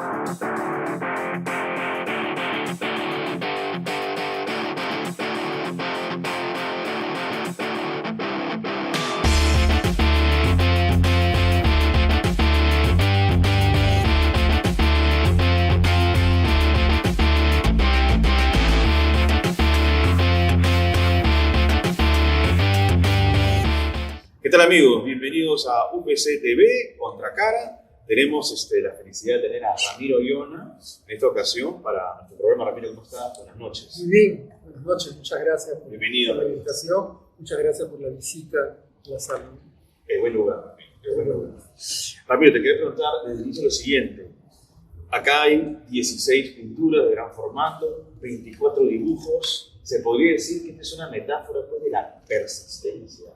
¿Qué tal, amigos? Bienvenidos a UPC TV, Contracara. Tenemos la felicidad de tener a Ramiro Iona en esta ocasión para nuestro programa. Ramiro, ¿cómo estás? Buenas noches. Muy bien, buenas noches, muchas gracias por Bienvenido. la invitación, muchas gracias por la visita a la sala. Es buen lugar, es buen lugar. Ramiro, te quiero preguntar desde el inicio lo siguiente. Acá hay 16 pinturas de gran formato, 24 dibujos. ¿Se podría decir que esta es una metáfora pues, de la persistencia?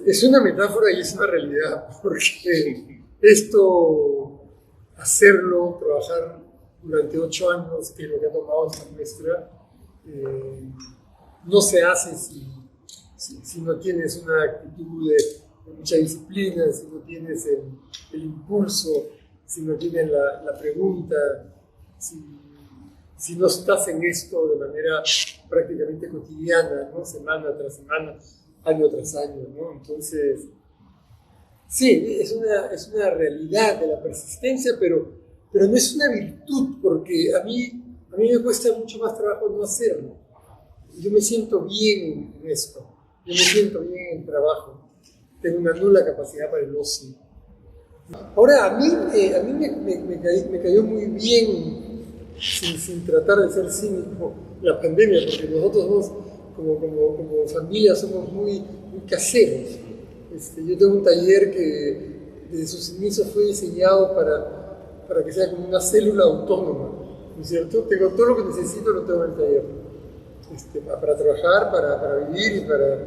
Es una metáfora y es una realidad, porque esto, hacerlo, trabajar durante 8 años, que es lo que ha tomado esta muestra, no se hace si no tienes una actitud de mucha disciplina, si no tienes el impulso, si no tienes la pregunta, si no estás en esto de manera prácticamente cotidiana, ¿no? Semana tras semana, año tras año, ¿no? Entonces, sí, es una realidad de la persistencia, pero no es una virtud, porque a mí me cuesta mucho más trabajo no hacerlo. Yo me siento bien en esto, yo me siento bien en el trabajo, tengo una nula capacidad para el ocio. Ahora, a mí me cayó muy bien, sin tratar de ser cínico, la pandemia, porque nosotros dos, como familia, somos muy caseros. Yo tengo un taller que desde sus inicios fue diseñado para que sea como una célula autónoma, ¿no es cierto? Tengo todo lo que necesito, lo tengo en el taller. Para trabajar, para vivir y para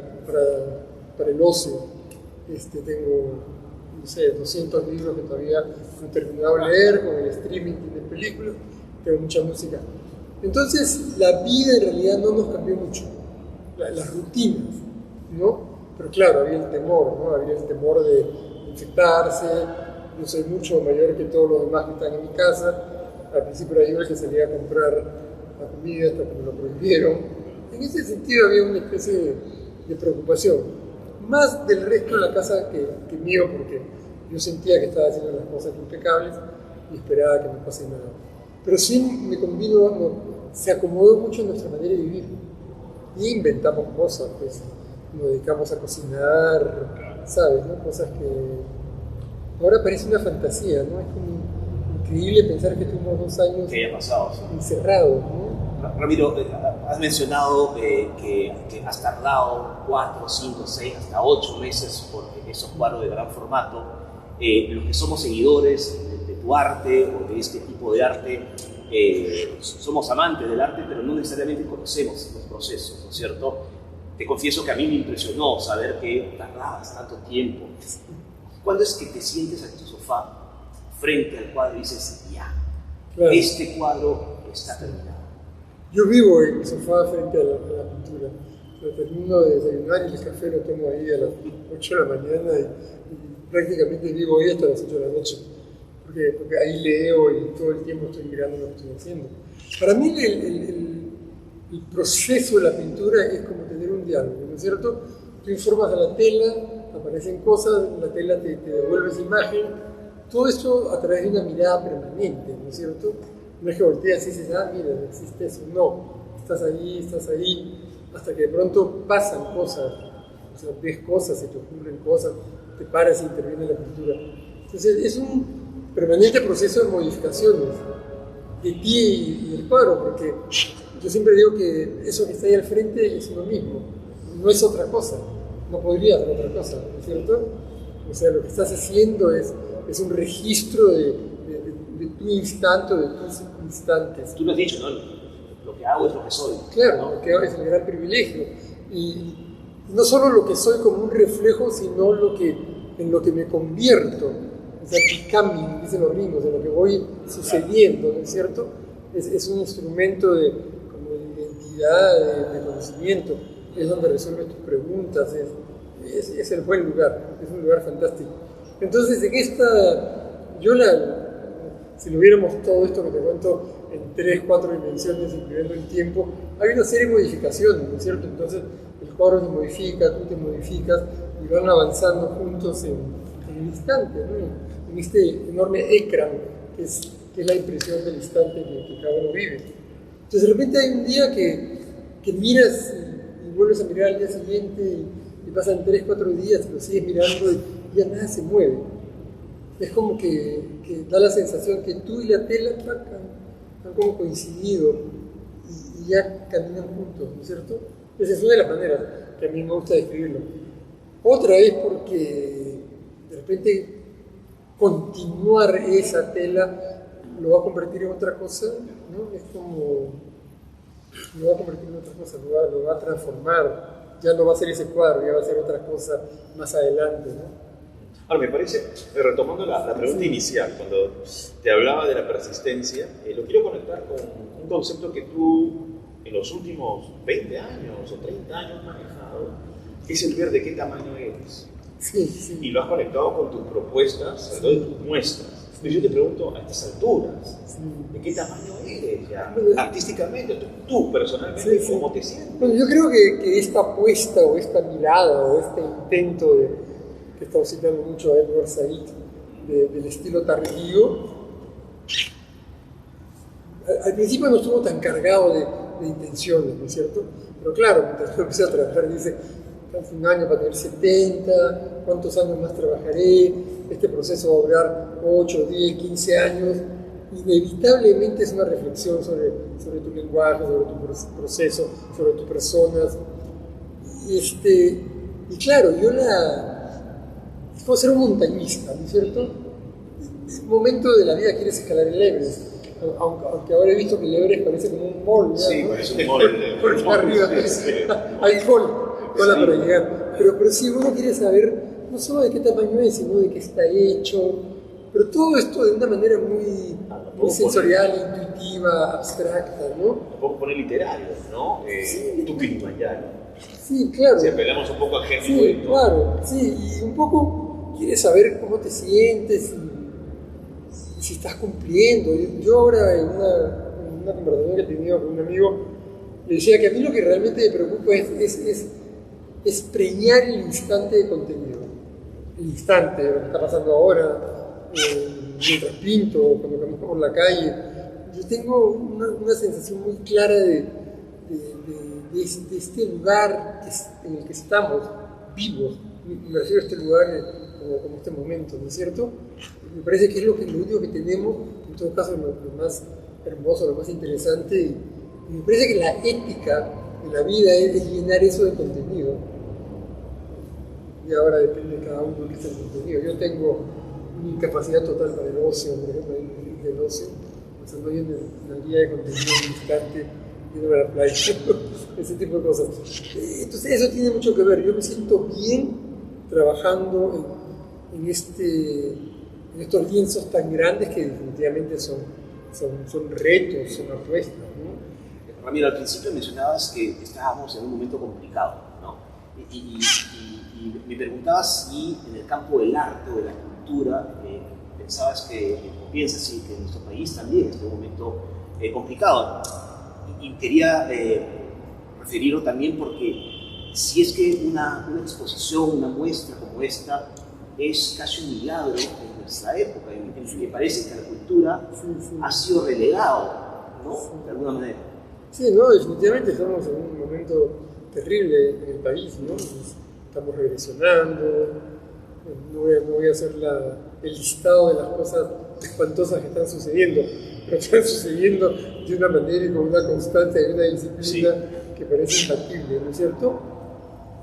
el ocio. Tengo, no sé, 200 libros que todavía no he terminado de leer, con el streaming de películas, tengo mucha música. Entonces, la vida en realidad no nos cambió mucho. Las rutinas, ¿no? Pero claro, había el temor, ¿no? Había el temor de infectarse. Yo soy mucho mayor que todos los demás que están en mi casa. Al principio era yo el que salía a comprar la comida hasta que me lo prohibieron. En ese sentido había una especie de preocupación, más del resto de la casa que mío, porque yo sentía que estaba haciendo las cosas impecables y esperaba que no pase nada. Pero sí me convino, se acomodó mucho en nuestra manera de vivir. Y inventamos cosas, pues nos dedicamos a cocinar, ¿sabes? ¿No? Cosas que ahora parece una fantasía, ¿no? Es como increíble pensar que tuvimos 2 años encerrados, ¿no? Ramiro, has mencionado que has tardado 4, 5, 6, hasta 8 meses por esos cuadros de gran formato. Los que somos seguidores de tu arte o de este tipo de arte, somos amantes del arte, pero no necesariamente conocemos los procesos, ¿no es cierto? Te confieso que a mí me impresionó saber que tardabas tanto tiempo. ¿Cuándo es que te sientes en tu sofá frente al cuadro y dices, ya, claro, este cuadro está terminado? Yo vivo en mi sofá frente a la pintura. Yo termino de desayunar y el café lo tomo ahí a las 8 de la mañana y prácticamente vivo ahí hasta las 8 de la noche. Porque ahí leo y todo el tiempo estoy mirando lo que estoy haciendo. Para mí el proceso de la pintura es como tener un diálogo, ¿no es cierto? Tú informas a la tela, aparecen cosas, la tela te devuelve esa imagen, todo esto a través de una mirada permanente, ¿no es cierto? No es que volteas y dices, mira, existe eso, no, estás ahí, hasta que de pronto pasan cosas, o sea, ves cosas, se te ocurren cosas, te paras y interviene la pintura. Entonces es un permanente proceso de modificaciones de ti y del cuadro, porque yo siempre digo que eso que está ahí al frente es uno mismo, no es otra cosa, no podría ser otra cosa, ¿no es cierto? O sea, lo que estás haciendo es un registro de tu instante, de tus instantes. Tú lo has dicho, ¿no? Lo que hago es lo que soy. Claro, ¿no? Lo que hago es el gran privilegio. Y no solo lo que soy como un reflejo, sino en lo que me convierto. O sea, becoming, dicen los gringos, en lo que voy sucediendo, ¿no es cierto? Es un instrumento como de identidad, de conocimiento. Es donde resuelves tus preguntas. Es el buen lugar, es un lugar fantástico. Entonces, en esta, yo si lo viéramos todo esto que te cuento en 3, 4 dimensiones, incluyendo el tiempo, hay una serie de modificaciones, ¿no es cierto? Entonces el cuadro se modifica, tú te modificas y van avanzando juntos en el instante, ¿no? En este enorme ecran que es la impresión del instante que cada uno vive. Entonces de repente hay un día que miras y vuelves a mirar al día siguiente y pasan 3, 4 días y lo sigues mirando y ya nada se mueve. Es como que da la sensación que tú y la tela han como coincidido y ya caminan juntos, ¿no es cierto? Esa es una de las maneras que a mí me gusta describirlo. Otra es porque de repente continuar esa tela lo va a convertir en otra cosa, ¿no? Es como lo va a convertir en otra cosa, lo va a transformar, ya no va a ser ese cuadro, ya va a ser otra cosa más adelante, ¿no? Ahora, me parece, retomando la pregunta inicial, cuando te hablaba de la persistencia, lo quiero conectar con un concepto que tú en los últimos 20 años o 30 años has manejado, que es el ver de qué tamaño eres. Sí, sí. Y lo has conectado con tus propuestas, sobre todo en tus muestras. Entonces yo te pregunto, a estas alturas, ¿de qué tamaño eres ya? Artísticamente, tú personalmente, sí, ¿cómo te sientes? Bueno, yo creo que esta apuesta o esta mirada o este intento que estamos citando mucho a Edward Said, del estilo tardío, al principio no estuvo tan cargado de intenciones, ¿no es cierto? Pero claro, mientras yo empecé a trabajar, dice, hace un año para tener 70, ¿cuántos años más trabajaré? Este proceso va a durar 8, 10, 15 años. Inevitablemente es una reflexión sobre tu lenguaje, sobre tu proceso, sobre tus personas. Y claro, es como ser un montañista, ¿no es cierto? En un momento de la vida quieres escalar el Everest, aunque ahora he visto que el Everest parece como un mall, ¿no? Sí, parece un mall. Porque arriba hay cola para llegar. Pero sí, uno quiere saber no solo de qué tamaño es, sino de qué está hecho. Pero todo esto de una manera muy sensorial, intuitiva, abstracta, ¿no? Lo puedo poner literario, ¿no? Sí. Tu Kilimanjaro. Sí, claro. Si apelamos un poco a Hemingway, Sí, ¿no? claro. Sí, y un poco quieres saber cómo te sientes y si estás cumpliendo. Yo ahora en una conversación que he tenido con un amigo, le decía que a mí lo que realmente me preocupa es preñar el instante de contenido. El instante, lo que está pasando ahora, mientras pinto, cuando camino por la calle. Yo tengo una sensación muy clara de este lugar en el que estamos vivos. Me refiero a este lugar como este momento, ¿no es cierto? Me parece que es lo único que tenemos, en todo caso lo más hermoso, lo más interesante. Y me parece que la ética de la vida es llenar eso de contenido. Y ahora depende de cada uno que es el contenido. Yo tengo una incapacidad total para el ocio, por ejemplo, el ocio. Pasando bien en el día de contenido, en instante, yendo a la playa, ese tipo de cosas. Entonces, eso tiene mucho que ver. Yo me siento bien trabajando en estos lienzos tan grandes que definitivamente son retos, son apuestas, ¿no? Ramiro, al principio mencionabas que estábamos en un momento complicado, ¿no? Y me preguntabas si en el campo del arte o de la cultura piensas sí, que en nuestro país también está en un momento complicado. Y quería referirlo también porque si es que una exposición, una muestra como esta es casi un milagro en nuestra época, en que parece que la cultura ha sido relegado, ¿no? De alguna manera. Sí, no, definitivamente estamos en un momento terrible en el país, ¿no? Estamos regresionando, no voy a hacer el listado de las cosas espantosas que están sucediendo, pero están sucediendo de una manera y con una constancia y una disciplina que parece imbatible, ¿no es cierto?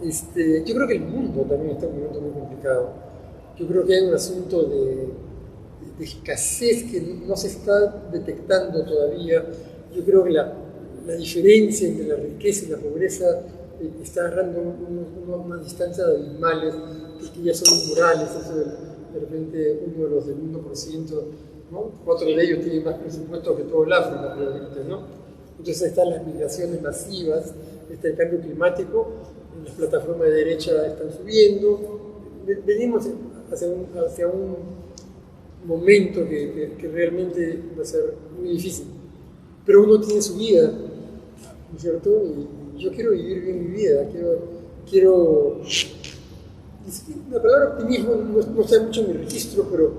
Yo creo que el mundo también está en un momento muy complicado. Yo creo que hay un asunto de escasez que no se está detectando todavía. Yo creo que la diferencia entre la riqueza y la pobreza está agarrando una distancia de abismales que ya son inmorales. Eso de repente uno de los del 1%, ¿no? 4 de ellos tienen más presupuesto que todo el África, probablemente, ¿no? Entonces están las migraciones masivas, está el cambio climático, las plataformas de derecha están subiendo, venimos hacia momento que realmente va a ser muy difícil. Pero uno tiene su vida, ¿no es cierto? Y yo quiero vivir bien mi vida, quiero la palabra optimismo no está mucho en mi registro, pero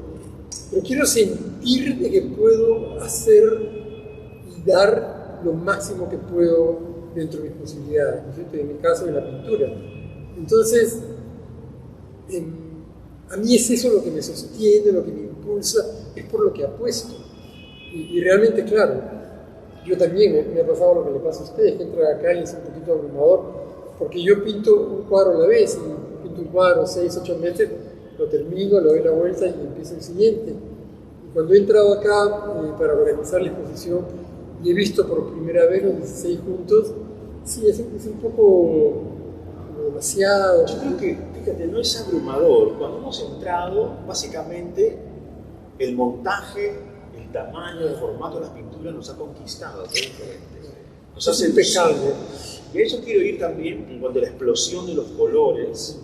quiero sentir de que puedo hacer y dar lo máximo que puedo dentro de mis posibilidades, ¿no es cierto? En mi caso, en la pintura. Entonces, a mí es eso lo que me sostiene, lo que me impulsa, es por lo que apuesto. Y realmente, claro, yo también me ha pasado lo que le pasa a ustedes, que entran acá y es un poquito abrumador, porque yo pinto un cuadro a la vez, y pinto un cuadro 6, 8 meses, lo termino, le doy la vuelta y empiezo el siguiente. Y cuando he entrado acá para organizar la exposición y he visto por primera vez los 16 juntos, sí, es un poco demasiado. Yo creo que, fíjate, no es abrumador. Cuando hemos entrado, básicamente, el montaje, el tamaño, el formato de las pinturas nos ha conquistado, es diferente. Nos hace impecable. Y a eso quiero ir también en cuanto a la explosión de los colores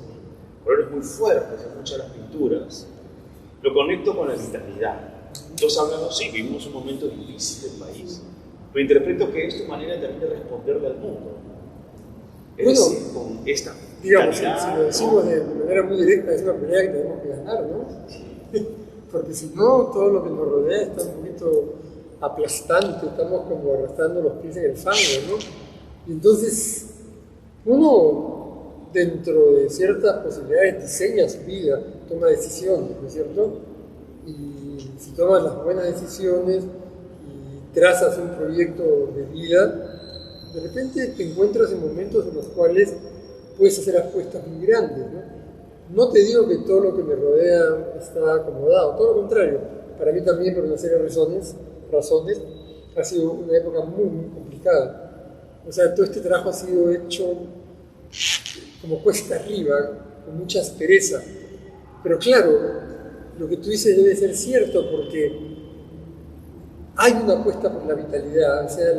muy fuertes en muchas de las pinturas. Lo conecto con la vitalidad. Todos hablamos, sí, vivimos un momento difícil del país, pero interpreto que es tu manera también de responderle al mundo. Es decir, con esta digamos, si vitalidad, lo decimos de manera muy directa, es una pelea que tenemos que ganar, ¿no? Porque si no, todo lo que nos rodea está un poquito aplastante, estamos como arrastrando los pies en el fango, ¿no? Y entonces, uno, dentro de ciertas posibilidades, diseña su vida, toma decisiones, ¿no es cierto? Y si tomas las buenas decisiones y trazas un proyecto de vida, de repente te encuentras en momentos en los cuales puedes hacer apuestas muy grandes, ¿no? No te digo que todo lo que me rodea está acomodado, todo lo contrario. Para mí también, por una serie de razones, ha sido una época muy, muy complicada. O sea, todo este trabajo ha sido hecho como cuesta arriba, con mucha aspereza. Pero claro, lo que tú dices debe ser cierto, porque hay una apuesta por la vitalidad. O sea,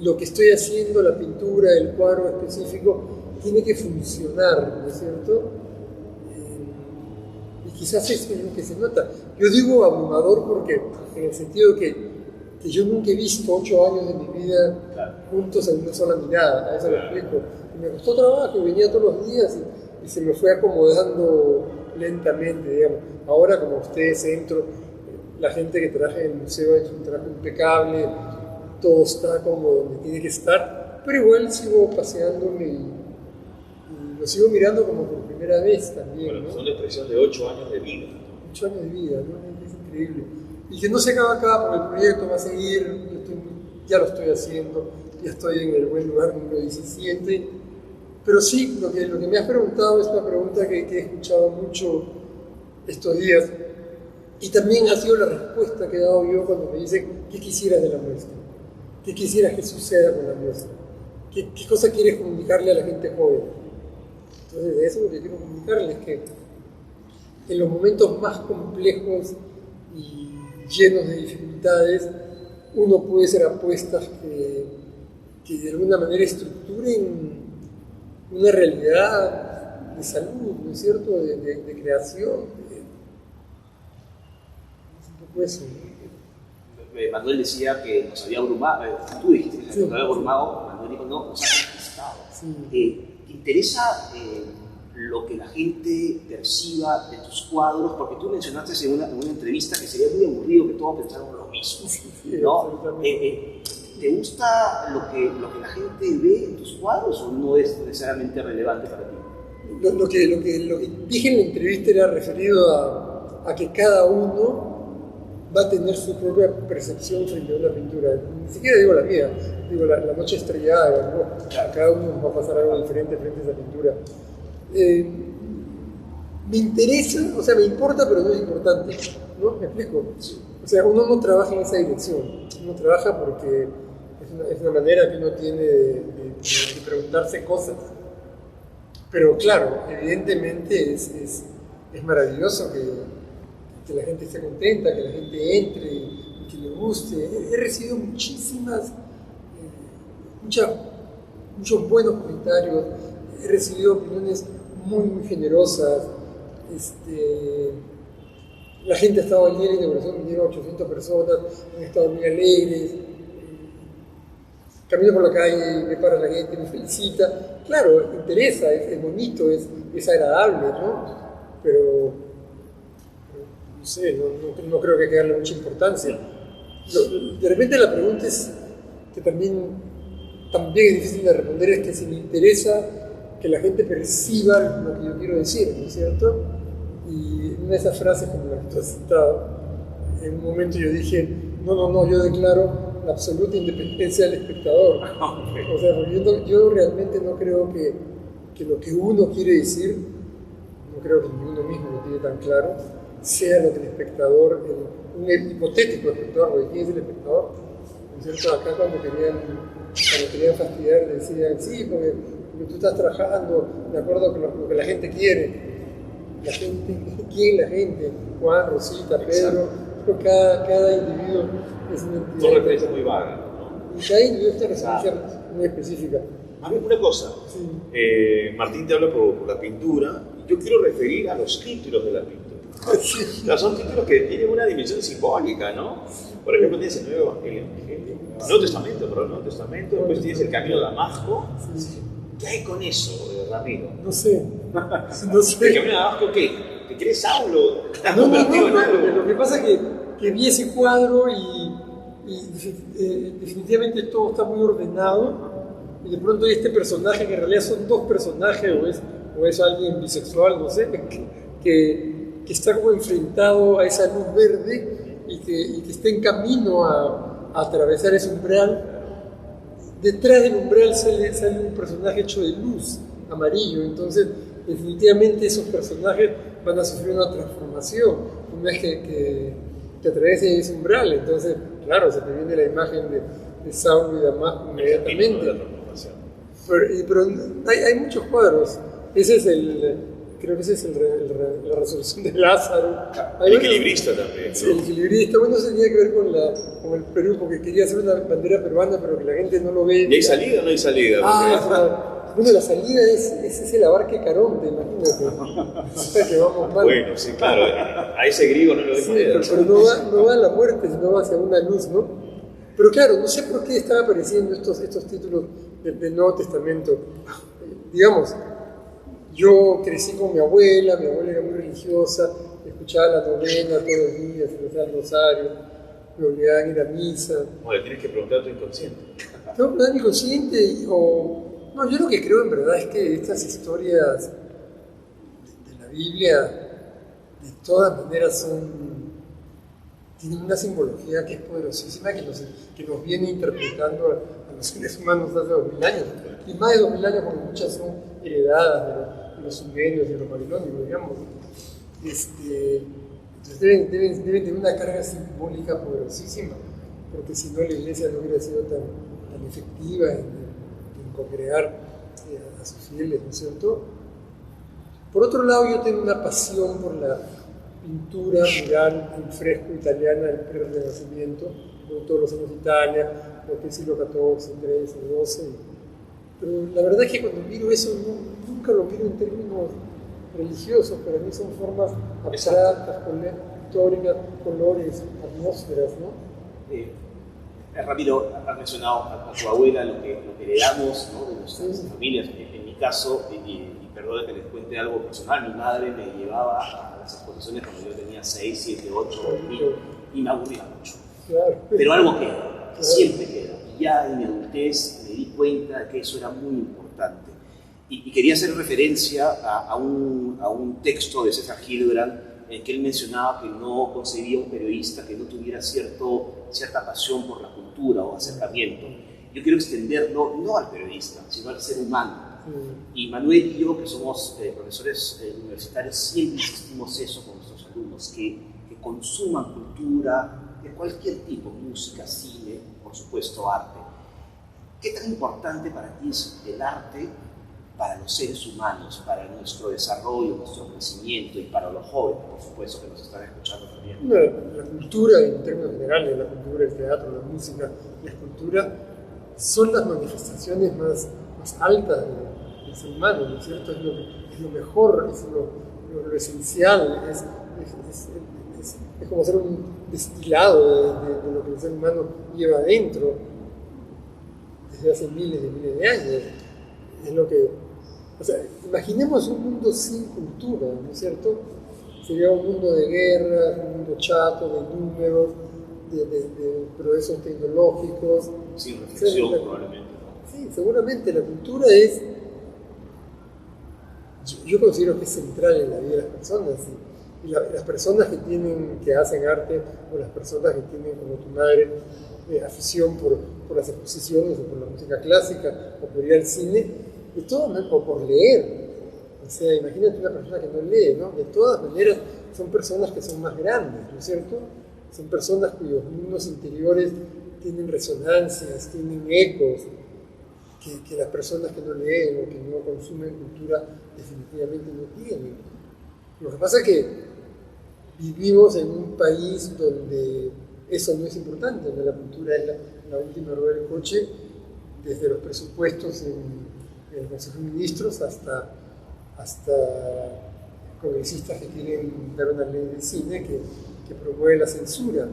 lo que estoy haciendo, la pintura, el cuadro específico, tiene que funcionar, ¿no es cierto? Y quizás eso es lo que se nota. Yo digo abrumador porque, en el sentido que yo nunca he visto 8 años de mi vida juntos en una sola mirada, a eso lo explico. Y me costó trabajo, venía todos los días y se me fue acomodando lentamente, digamos. Ahora, como ustedes entro, la gente que trabaja en el museo es un trabajo impecable, todo está como donde tiene que estar, pero igual sigo paseándome y lo sigo mirando como por primera vez también. Bueno, ¿no? son la expresión de 8 años de vida. 8 años de vida, ¿no? Es increíble. Y que no se acaba acá, porque el proyecto va a seguir, ya lo estoy haciendo, ya estoy en el buen lugar número 17. Pero sí, lo que me has preguntado es una pregunta que he escuchado mucho estos días, y también ha sido la respuesta que he dado yo cuando me dicen ¿qué quisieras de la muestra? ¿Qué quisieras que suceda con la muestra? ¿Qué cosa quieres comunicarle a la gente joven? Entonces, de eso lo que quiero comunicarles es que en los momentos más complejos y llenos de dificultades, uno puede hacer apuestas que de alguna manera estructuren una realidad de salud, ¿no es cierto?, de creación. Es un poco eso, ¿no? Manuel decía que nos había abrumado, tú dijiste que nos había abrumado, Manuel dijo no, nos ha conquistado. Sí. ¿Te interesa lo que la gente perciba de tus cuadros? Porque tú mencionaste en una entrevista que sería muy aburrido que todos pensaran lo mismo, ¿no? ¿Te gusta lo que la gente ve en tus cuadros o no es necesariamente relevante para ti? Lo que dije en la entrevista era referido a que cada uno va a tener su propia percepción frente a una pintura. Ni siquiera digo la mía, digo la noche estrellada, ¿no? Cada uno nos va a pasar algo diferente frente a esa pintura. Me interesa, o sea, me importa, pero no es importante, ¿no? ¿Me explico? O sea, uno no trabaja en esa dirección, uno trabaja porque es una manera que uno tiene de preguntarse cosas. Pero claro, evidentemente es maravilloso que la gente esté contenta, que la gente entre y que le guste. He recibido muchos buenos comentarios, he recibido opiniones muy, muy generosas. la gente ha estado ayer en inauguración, vinieron 800 personas, han estado muy alegres. Camino por la calle, me para la gente, me felicita. Claro, interesa, es bonito, es agradable, ¿no? Pero no sé, no creo que hay que darle mucha importancia. De repente la pregunta es, que también es difícil de responder, es que si me interesa que la gente perciba lo que yo quiero decir, ¿no es cierto? Y una de esas frases, como la que tú has citado, en un momento yo dije, no, yo declaro la absoluta independencia del espectador. O sea, yo realmente no creo que lo que uno quiere decir, no creo que ni uno mismo lo tiene tan claro, sea lo que el espectador, un hipotético espectador, porque ¿quién es el espectador? ¿No es cierto? Acá cuando querían fastidiar decían, sí, porque tú estás trabajando de acuerdo con lo que la gente quiere. La gente, ¿quién la gente? Juan, Rosita, Pedro, cada individuo es una entidad. Son referencias muy vagas, ¿no? Y cada individuo es una referencia muy específica. A ver, una cosa. Sí. Martín te habla por la pintura, y yo quiero referir a los títulos de la pintura. Sí. O sea, son títulos que tienen una dimensión simbólica, ¿no? Por ejemplo, tienes el Nuevo Evangelio, Nuevo Testamento, después tienes el Camino de Damasco. Sí. ¿Qué hay con eso, Ramiro? No sé. ¿El Camino de Damasco qué? ¿Te crees Saulo? ¿Estás No, convertido en algo? lo que pasa es que vi ese cuadro y definitivamente todo está muy ordenado, y de pronto hay este personaje que en realidad son dos personajes, o es alguien bisexual, no sé, que está como enfrentado a esa luz verde y que está en camino a atravesar ese umbral. Detrás del umbral sale un personaje hecho de luz, amarillo. Entonces definitivamente esos personajes van a sufrir una transformación una vez que atraviesen ese umbral. Entonces, claro, se te viene la imagen de Saulo y Damasco inmediatamente. Pero hay muchos cuadros. Creo que ese es la resurrección de Lázaro. El equilibrista también, ¿no? Sí, el equilibrista. Bueno, eso tenía que ver con el Perú, porque quería hacer una bandera peruana, pero que la gente no lo ve. ¿Y hay salida o no hay salida? Bueno, la salida es el abarque Caronte, imagínate. O sea, que vamos mal. Bueno, sí, claro. A ese griego no lo dejo de pero no va a la muerte, sino va hacia una luz, ¿no? Pero claro, no sé por qué están apareciendo estos títulos del Nuevo Testamento. Digamos, yo crecí con mi abuela era muy religiosa, escuchaba la novena todos los días, se rezaba el rosario, me obligaban a ir a misa. Bueno, tienes que preguntar a tu inconsciente. No es mi consciente, no, yo lo que creo en verdad es que estas historias de la Biblia, de todas maneras, tienen una simbología que es poderosísima, que nos viene interpretando a los seres humanos hace 2000 años, y más de 2000 años, porque muchas son heredadas de los sumerios y de los babilónicos, digamos. Entonces deben tener una carga simbólica poderosísima, porque si no la iglesia no hubiera sido tan efectiva en congregar a sus fieles, ¿no es cierto? Por otro lado, yo tengo una pasión por la pintura mural al fresco italiana del pre-Renacimiento. Me gustó los años de Italia, lo que es siglo XIV, XIII, XII. Pero la verdad es que cuando miro eso, nunca lo miro en términos religiosos. Para mí son formas abstractas, históricas, colores, atmósferas, ¿no? Ramiro, has mencionado a tu abuela, lo que heredamos, ¿no?, de nuestras familias. En mi caso, y perdón que les cuente algo personal, mi madre me llevaba a las exposiciones cuando yo tenía 6, 7, 8 y me aburría mucho. Claro. Pero algo queda, siempre queda. Y ya en mi adultez me di cuenta de que eso era muy importante. Y quería hacer referencia a un texto de César Hildebrand, en que él mencionaba que no concebía un periodista que no tuviera cierta pasión por la cultura o acercamiento. Yo quiero extenderlo no al periodista, sino al ser humano. Y Manuel y yo, que somos profesores universitarios, siempre insistimos eso con nuestros alumnos, que consuman cultura de cualquier tipo, música, cine, por supuesto arte. ¿Qué tan importante para ti es el arte para los seres humanos, para nuestro desarrollo, nuestro crecimiento y para los jóvenes, por supuesto, que nos están escuchando también? La cultura, en términos generales, la cultura, el teatro, la música, la escultura, son las manifestaciones más altas del ser humano, ¿no es cierto? Es lo mejor, es lo esencial, es es como hacer un destilado de lo que el ser humano lleva adentro desde hace miles de años. Es lo que, o sea, imaginemos un mundo sin cultura, ¿no es cierto? Sería un mundo de guerras, un mundo chato, de números, de progresos tecnológicos. Sin reflexión, probablemente. Sí, seguramente la cultura es, yo considero que es central en la vida de las personas. Y las personas que hacen arte, o las personas que tienen, como tu madre, afición por las exposiciones, o por la música clásica, o por ir al cine, o por leer. O sea, imagínate una persona que no lee, ¿no? De todas maneras, son personas que son más grandes, ¿no es cierto? Son personas cuyos mundos interiores tienen resonancias, tienen ecos, que las personas que no leen o que no consumen cultura definitivamente no tienen. Lo que pasa es que vivimos en un país donde eso no es importante, donde la cultura es la última rueda del coche, desde los presupuestos en el Consejo de Ministros hasta congresistas que quieren dar una ley de cine que promueve la censura.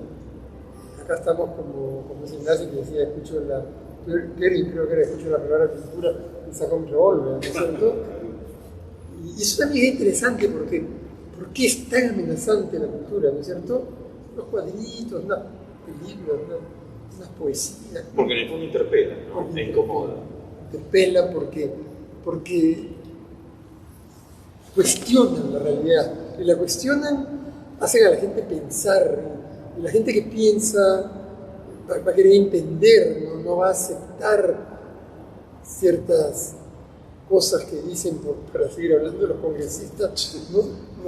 Acá estamos como ese Ignacio que decía, escucho creo que era escucho la palabra cultura y saca un revólver, ¿no es cierto? Y eso también es interesante porque ¿por qué es tan amenazante la cultura, ¿no es cierto? Unos cuadritos, unas películas, unas poesías. Porque en el fondo interpela, ¿no? E incomoda. Interpela porque cuestionan la realidad. Y la cuestionan, hacen a la gente pensar. Y la gente que piensa va a querer entender, no va a aceptar ciertas cosas que dicen para seguir hablando de los congresistas, no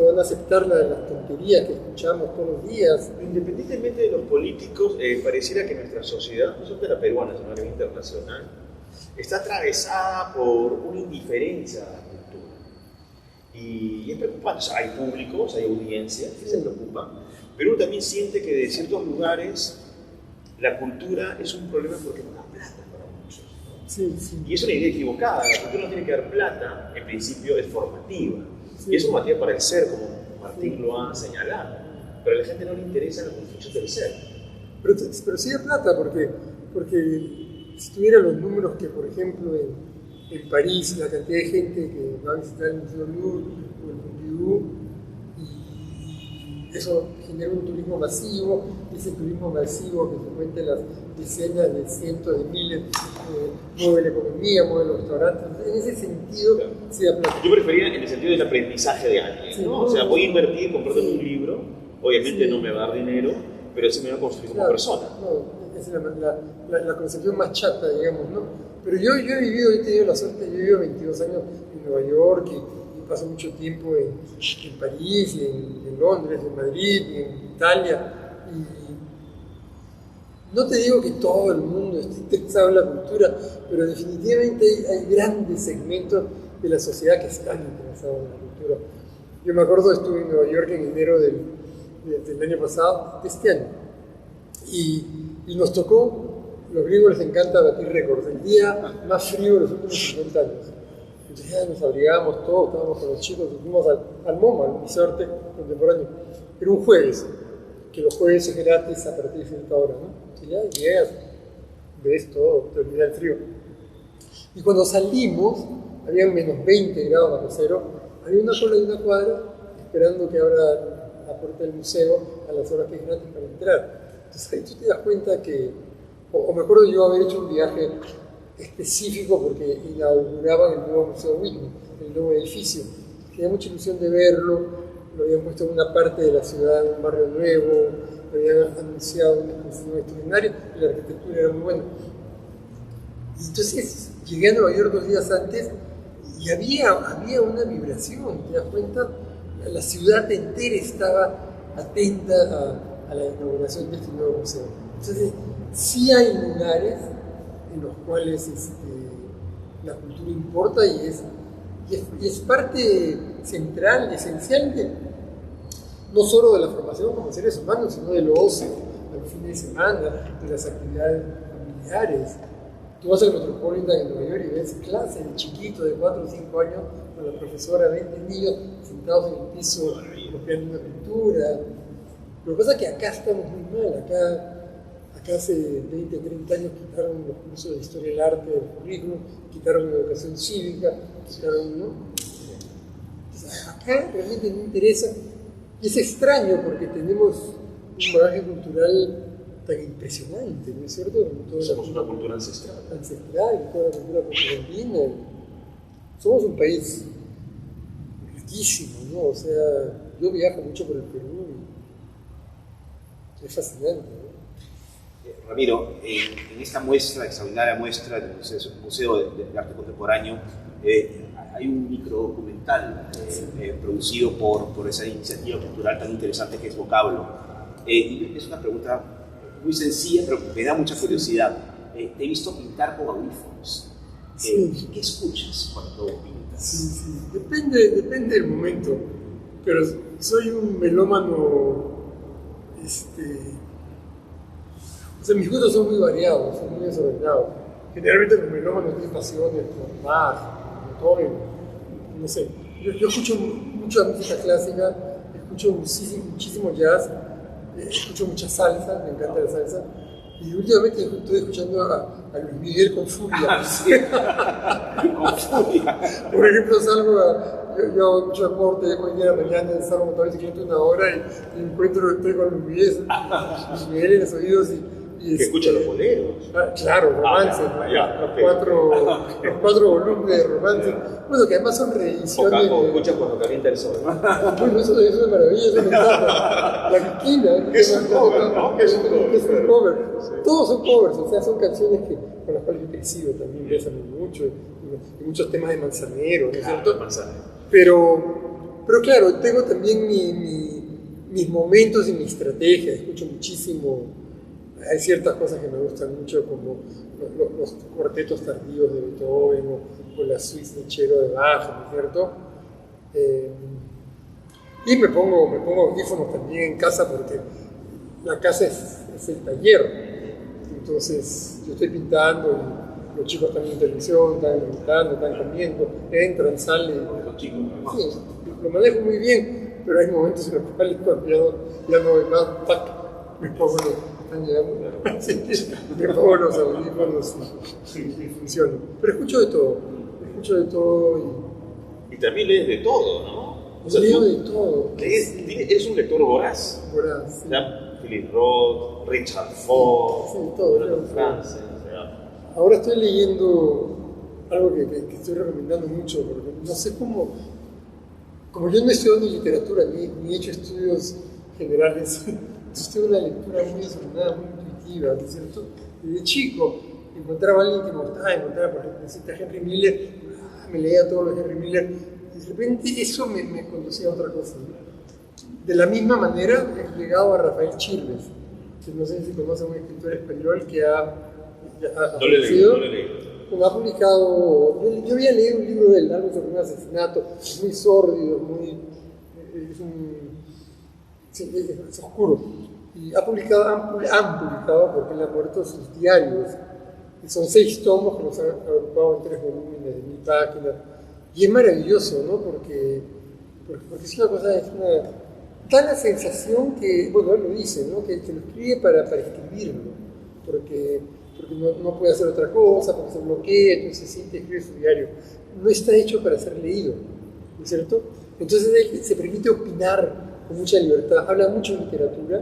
van a aceptar las tonterías que escuchamos todos los días. Independientemente de los políticos, pareciera que nuestra sociedad, no solo la peruana, sino a nivel internacional, está atravesada por una indiferencia a la cultura. Y es preocupante. O sea, hay públicos, hay audiencias que se preocupan, pero uno también siente que de ciertos lugares la cultura es un problema porque no da plata para muchos, ¿no? Sí, sí. Y es una idea equivocada. La cultura no tiene que dar plata, en principio es formativa. Sí. Y es formativa para el ser, como Martín lo ha señalado. Pero a la gente no le interesa la construcción del ser. Pero sí da plata porque si tuviera los números que, por ejemplo, en París, la cantidad de gente que va a visitar el Museo Louvre o el Pompidou, y eso genera un turismo masivo, y ese turismo masivo que se cuenta en las decenas de cientos de miles, mueve la economía, mueve los restaurantes. En ese sentido, claro, sí da plata. Yo prefería en el sentido del aprendizaje de alguien, sí, ¿no? O sea, voy a invertir comprando un libro, obviamente no me va a dar dinero, pero sí me va a construir como persona. No, esa es la concepción más chata, digamos, ¿no? Pero yo he vivido, he tenido la suerte, yo he vivido 22 años en Nueva York y paso mucho tiempo en París, en Londres, en Madrid, en Italia. Y no te digo que todo el mundo esté interesado en la cultura, pero definitivamente hay grandes segmentos de la sociedad que están interesados en la cultura. Yo me acuerdo, estuve en Nueva York en enero del año pasado, de este año, y nos tocó. Los gringos les encanta batir récords, el día más frío de los últimos 50 años. Entonces ya nos abrigábamos todos, estábamos con los chicos y fuimos al MoMA, al Museo de Arte Contemporáneo. Era un jueves, que los jueves es gratis a partir de cierta hora, ¿no? Entonces ya llegas, ves todo, te olvidas el frío. Y cuando salimos, habían menos 20 grados bajo cero, había una cola de una cuadra esperando que abra la puerta del museo a las horas que es gratis para entrar. Entonces ahí tú te das cuenta que, o me acuerdo yo haber hecho un viaje específico porque inauguraban el nuevo Museo Whitney, el nuevo edificio. Tenía mucha ilusión de verlo, lo habían puesto en una parte de la ciudad, en un barrio nuevo, lo habían anunciado una exposición extraordinaria y la arquitectura era muy buena. Y entonces llegué a Nueva York 2 días antes y había una vibración, ¿te das cuenta? La ciudad entera estaba atenta a la inauguración de este nuevo museo. Entonces, sí hay lugares en los cuales la cultura importa y es parte central, esencial, no solo de la formación como seres humanos, sino del ocio, de los fines de semana, de las actividades familiares. Tú vas al Metropolitan en Nueva York y ves clases de chiquitos de 4 o 5 años con la profesora, 20 niños sentados en el piso copiando una pintura. Lo que pasa es que acá estamos muy mal, acá hace 20, 30 años quitaron los cursos de historia del arte del currículum, quitaron la educación cívica, quitaron, ¿no? Entonces, acá realmente no interesa, y es extraño porque tenemos un bagaje cultural tan impresionante, ¿no es cierto? Somos una cultura ancestral. Ancestral, toda la cultura andina. Somos un país riquísimo, ¿no? O sea, yo viajo mucho por el Perú y es fascinante, ¿no? Ramiro, en esta muestra, extraordinaria muestra del Museo de Arte Contemporáneo, hay un microdocumental producido por esa iniciativa cultural tan interesante que es Vocablo. Y es una pregunta muy sencilla, pero me da mucha curiosidad. Te he visto pintar con audífonos. Sí. ¿Qué escuchas cuando pintas? Sí. Depende del momento, pero soy un melómano, o sea, mis gustos son muy variados, son muy desordenados. Generalmente los melómanos tienen pasiones por Bach, por Beethoven, no sé. Yo escucho mucha música clásica, escucho muchísimo jazz, escucho mucha salsa, me encanta la salsa. Y últimamente estoy escuchando a Luis Miguel con furia. Sí. Con furia. Por ejemplo, yo hago mucho deporte, hoy día de la mañana salgo a montar bicicleta una hora y estoy con Luis Miguel en los oídos y que escucha los boleros. Claro, romance, los cuatro volúmenes de romance. Bueno, que además son reediciones. O escucha cuando calienta el sol. Bueno, eso es maravilloso, me encanta. La Quiquina, que es un cover, ¿no? Que es un cover. Sí. Todos son covers, o sea, son canciones con las cuales yo he crecido también, besan mucho, y muchos temas de Manzanero, ¿no es cierto? Manzanero. Pero claro, tengo también mis momentos y mi estrategia, escucho muchísimo. Hay ciertas cosas que me gustan mucho, como los cuartetos tardíos de Beethoven o la suite de Chero de Bach, ¿no es cierto? Y me pongo audífonos también en casa porque la casa es el taller. Entonces yo estoy pintando y los chicos están en televisión, están pintando, están comiendo, entran, salen. Los chicos, ¿no? Sí, lo manejo muy bien, pero hay momentos en los cuales cuando ya no hay más, me pongo están llegando, me pongo los audífonos y funciona. Pero escucho de todo y también lees de todo, ¿no? O sea, leo de todo. Eres un lector voraz. Voraz, sí. Philip Roth, Richard Ford, sí, todo, Frances. Ahora estoy leyendo algo que estoy recomendando mucho, porque no sé cómo. Como yo no he estudiado literatura ni he hecho estudios generales, entonces tengo una lectura muy desordenada, muy intuitiva, ¿no es cierto? Desde chico encontraba a alguien que me gustaba, por ejemplo, a Henry Miller, me leía todo lo de Henry Miller, y de repente eso me conducía a otra cosa, ¿no? De la misma manera he llegado a Rafael Chirves, que no sé si conocen, un escritor español que ha No ha publicado, yo había leído un libro de él, algo sobre un asesinato, muy sórdido, es oscuro. Y han publicado, porque él ha muerto, sus diarios. Y son 6 tomos que los han agrupado en 3 volúmenes de 1000 páginas. Y es maravilloso, ¿no? Porque es una cosa, da la sensación que, bueno, él lo dice, ¿no? Que lo escribe para escribirlo, porque no puede hacer otra cosa, porque se bloquea, entonces siente escribe su diario. No está hecho para ser leído, ¿no es cierto? Entonces él se permite opinar con mucha libertad, habla mucho de literatura,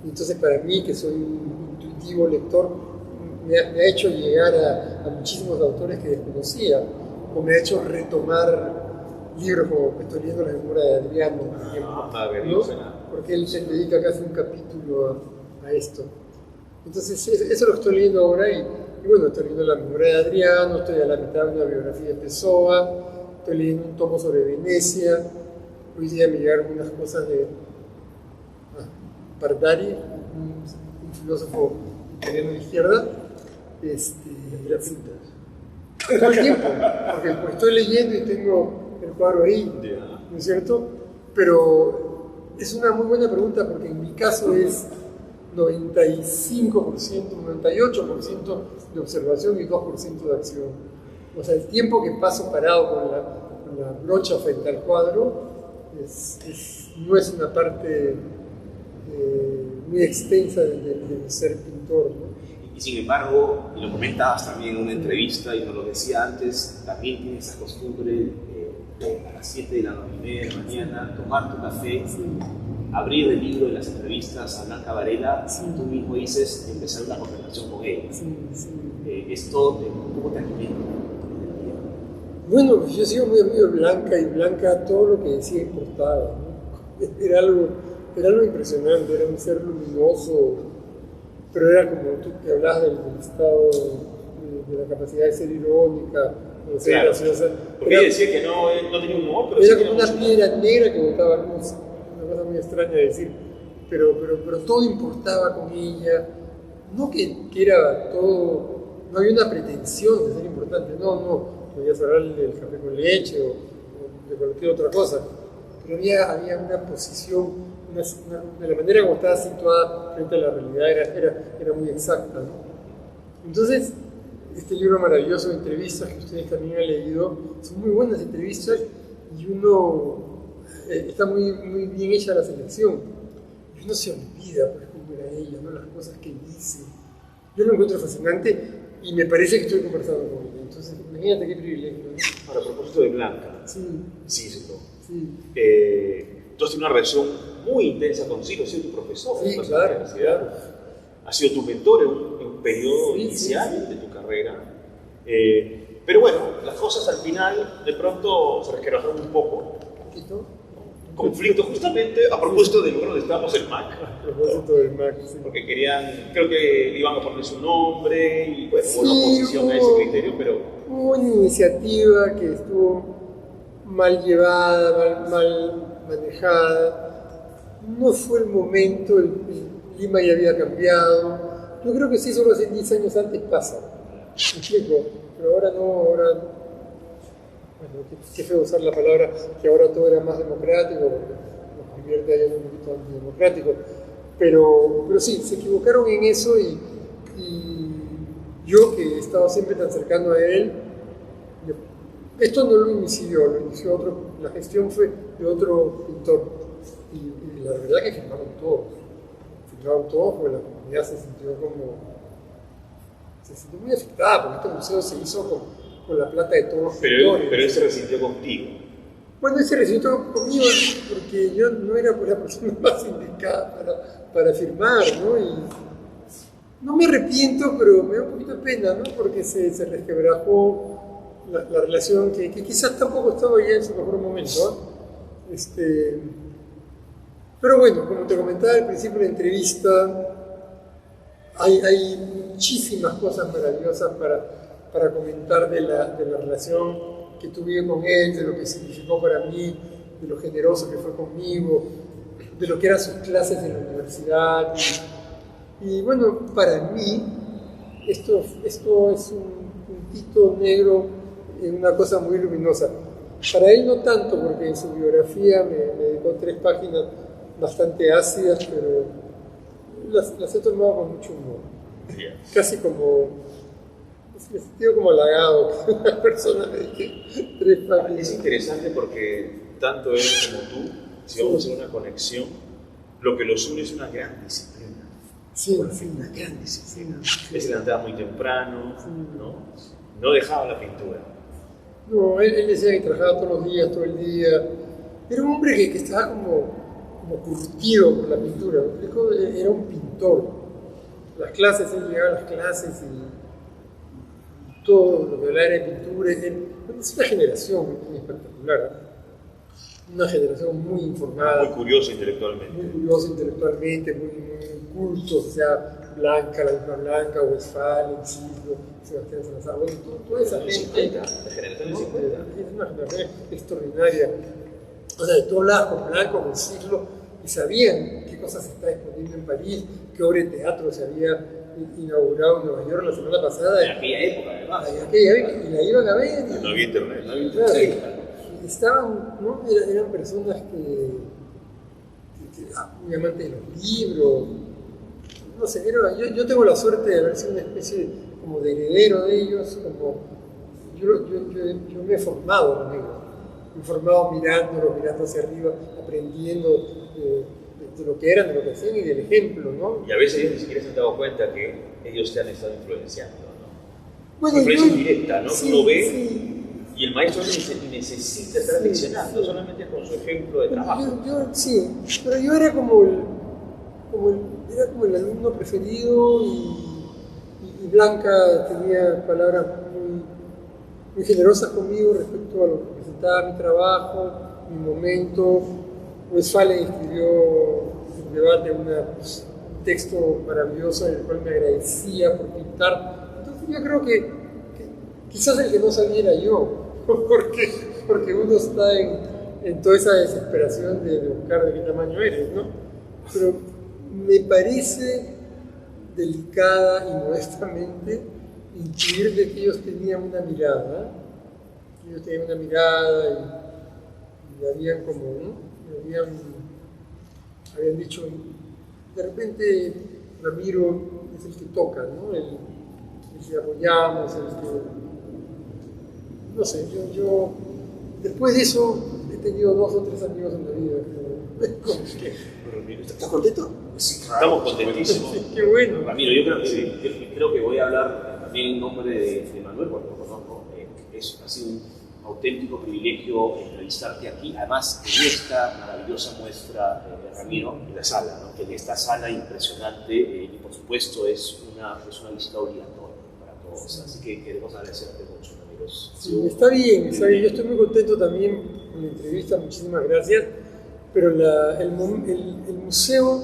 y entonces para mí, que soy un intuitivo lector, me ha hecho llegar a muchísimos autores que desconocía, o me ha hecho retomar libros como estoy leyendo La memoria de Adriano, por ejemplo, ¿no? Porque él se dedica casi un capítulo a esto. Entonces eso lo estoy leyendo ahora y bueno, estoy leyendo La memoria de Adriano, estoy a la mitad de una biografía de Pessoa, estoy leyendo un tomo sobre Venecia, hoy día me llegaron unas cosas de Bardari, un filósofo italiano de izquierda, todo el tiempo, porque pues, estoy leyendo y tengo el cuadro ahí, ¿no es cierto? Pero es una muy buena pregunta porque en mi caso es 95%, 98% de observación y 2% de acción. O sea, el tiempo que paso parado con la brocha frente al cuadro no es una parte muy extensa de ser pintor, ¿no? Y sin embargo, y lo comentabas también en una entrevista, y nos lo decía antes, también tienes esa costumbre de a las 7 de la 9:30 de la mañana tomar tu café, abrir el libro de las entrevistas a Blanca Varela, tú mismo dices, empezar una conversación con ella. Esto, ¿cómo te alimenta? Bueno, yo he sido muy amigo de Blanca, y Blanca todo lo que decía importaba, ¿no? Era algo impresionante, era un ser luminoso, pero era como tú que hablabas del estado de la capacidad de ser irónica, de ser graciosa. Porque ella decía que no tenía humor, pero era como una piedra negra que botaba luz, una cosa muy extraña de decir, pero todo importaba con ella, no que era todo, no había una pretensión de ser importante, no. Podías hablar del café con leche o de cualquier otra cosa, pero había una posición, de la manera como estaba situada frente a la realidad era muy exacta, ¿no? Entonces, este libro maravilloso de entrevistas que ustedes también han leído, son muy buenas entrevistas y uno está muy, muy bien hecha la selección. Y uno se olvida, pues, cómo era ella, ¿no? Las cosas que dice. Yo lo encuentro fascinante y me parece que estoy conversando con ella. Entonces, imagínate qué privilegio, ¿no? Ahora, a propósito de Blanca. Sí. Tú has tenido una relación muy intensa consigo, has sido tu profesor en la universidad. Ha sido tu mentor en un periodo inicial de tu carrera. Pero bueno, las cosas al final de pronto se resquebrajaron un poco. ¿Un poquito? Conflicto justamente a propósito del lugar donde estábamos, el MAC. A propósito del MAC, sí. Porque creo que iban a poner su nombre y bueno, hubo una oposición a ese criterio, pero... Hubo una iniciativa que estuvo mal llevada, mal manejada. No fue el momento, el clima ya había cambiado. Yo creo que sí, solo hace 10 años antes pasa. ¿Me explico? Pero ahora no, bueno, qué feo usar la palabra que ahora todo era más democrático, porque nos convierte en un poquito antidemocrático. Pero sí, se equivocaron en eso y yo, que he estado siempre tan cercano a él, esto no lo inició otro, la gestión fue de otro pintor. Y la verdad que firmaron todos, porque la comunidad se sintió muy afectada, porque este museo se hizo con la plata de todos los pintores. Pero él se resintió contigo. Bueno, él se resintió conmigo porque yo no era la persona más indicada para firmar, ¿no? Y no me arrepiento, pero me da un poquito de pena, ¿no? Porque se resquebrajó la relación que quizás tampoco estaba ya en su mejor momento, ¿no? Pero bueno, como te comentaba al principio de la entrevista, hay muchísimas cosas maravillosas para comentar de la relación que tuve con él, de lo que significó para mí, de lo generoso que fue conmigo, de lo que eran sus clases en la universidad. Y bueno, para mí, esto es un puntito negro en una cosa muy luminosa. Para él no tanto, porque en su biografía me dedicó 3 páginas bastante ácidas, pero las he tomado con mucho humor. Casi como, me he sentido como halagado que una persona me dije 3 páginas. Es interesante porque tanto él como tú, si vamos a hacer una conexión, lo que los une es una gran disciplina. Una gran disciplina. Él se levantaba muy temprano, no dejaba la pintura. No, él decía que trabajaba todos los días, todo el día. Era un hombre que estaba como curtido por la pintura. Era un pintor. Las clases, él llegaba a las clases y todo lo que hablaba era de pintura. Es una generación muy espectacular. Una generación muy informada. Muy curiosa intelectualmente. Muy curiosa intelectualmente, muy cultos, o sea, Blanca, la misma Blanca, Westphal, Isidro, Sebastián Salazar, bueno, toda esa gente. La generación del 50. Es una generación extraordinaria. O sea, tú hablabas con Blanca, con Isidro, y sabían qué cosas se está exponiendo en París, qué obra de teatro se había inaugurado en Nueva York la semana pasada. En aquella época, además. Y la iban a ver. No había internet. Claro, estaban, ¿no? Eran personas que muy amantes de los libros. No sé, yo tengo la suerte de haber sido una especie como de heredero de ellos, como yo me he formado con ellos, me he formado mirando hacia arriba, aprendiendo de lo que eran, de lo que hacían y del ejemplo, ¿no? Y a veces ellos ni siquiera se han dado cuenta que ellos te han estado influenciando, ¿no? Bueno, Influencia indirecta, ¿no? sí, Uno ve sí. y el maestro necesita estar leccionando, solamente con su ejemplo de trabajo. Sí, pero yo era como el alumno preferido y Blanca tenía palabras muy generosas conmigo respecto a lo que presentaba mi trabajo, mi momento. Westphalen escribió en debate un texto maravilloso en el cual me agradecía por pintar. Entonces yo creo que quizás el que no sabía era yo, porque uno está en toda esa desesperación de buscar de qué tamaño eres, ¿no? Pero me parece delicada y modestamente intuir de que ellos tenían una mirada, y habían como, ¿no? Habían dicho, de repente Ramiro es el que toca, ¿no? El que apoyamos, el que... No sé, yo después de eso he tenido 2 o 3 amigos en la vida. ¿Estás contento? Sí, estamos contentísimos. Qué bueno. Ramiro, yo creo que voy a hablar también en nombre de Manuel, porque lo conozco. Ha sido un auténtico privilegio entrevistarte aquí, además en esta maravillosa muestra, Ramiro, En la sala, ¿no? en esta sala impresionante, y por supuesto es una visita obligatoria para todos, así que queremos agradecerte mucho, Ramiro. Sí, está bien, yo estoy muy contento también con la entrevista, muchísimas gracias, pero el museo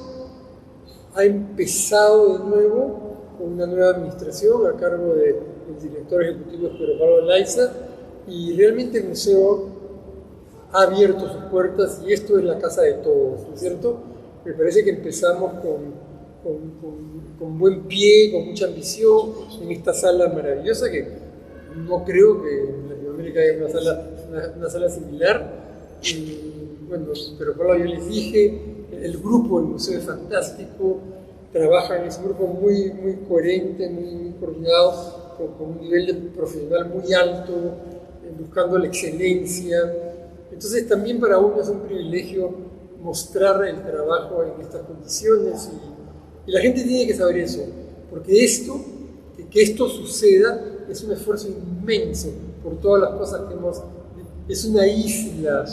ha empezado de nuevo con una nueva administración a cargo del director ejecutivo Pedro Pablo Laiza, y realmente el museo ha abierto sus puertas y esto es la casa de todos, ¿no es cierto? Me parece que empezamos con buen pie, con mucha ambición, en esta sala maravillosa que no creo que en Latinoamérica haya una sala similar. Y bueno, pero Pablo, yo les dije, el grupo del museo es fantástico, trabajan, es un grupo muy coherente, muy coordinado, con un nivel de profesional muy alto, buscando la excelencia. Entonces también para uno es un privilegio mostrar el trabajo en estas condiciones y la gente tiene que saber eso, porque que esto suceda es un esfuerzo inmenso por todas las cosas que es una isla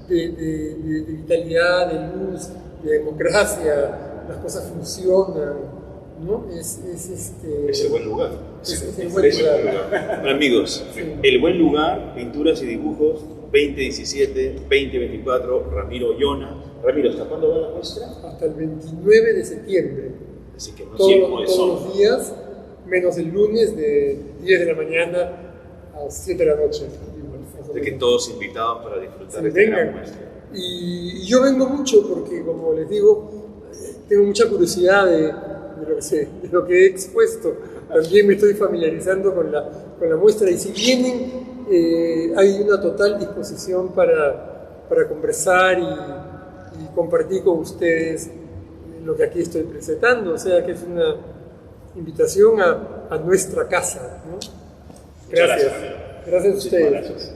de vitalidad, de luz, de democracia, las cosas funcionan, ¿no? Es el buen lugar. Es el buen lugar. Amigos, Sí. El buen lugar, pinturas y dibujos, 2017-2024, Ramiro Ollona. Ramiro, ¿hasta cuándo va la muestra? Hasta el 29 de septiembre. Así que no tiempo de Todos sobra. los días, menos el lunes de 10 de la mañana a 7 de la noche. de que todos invitados para disfrutar de Sí, esta gran vengan. muestra. Y yo vengo mucho porque, como les digo, tengo mucha curiosidad de lo que he expuesto. También me estoy familiarizando con la muestra y si vienen, hay una total disposición para conversar y compartir con ustedes lo que aquí estoy presentando. O sea que es una invitación a nuestra casa, ¿no? Gracias. Muchas gracias, Ramiro. Gracias a ustedes. Muchísimas gracias.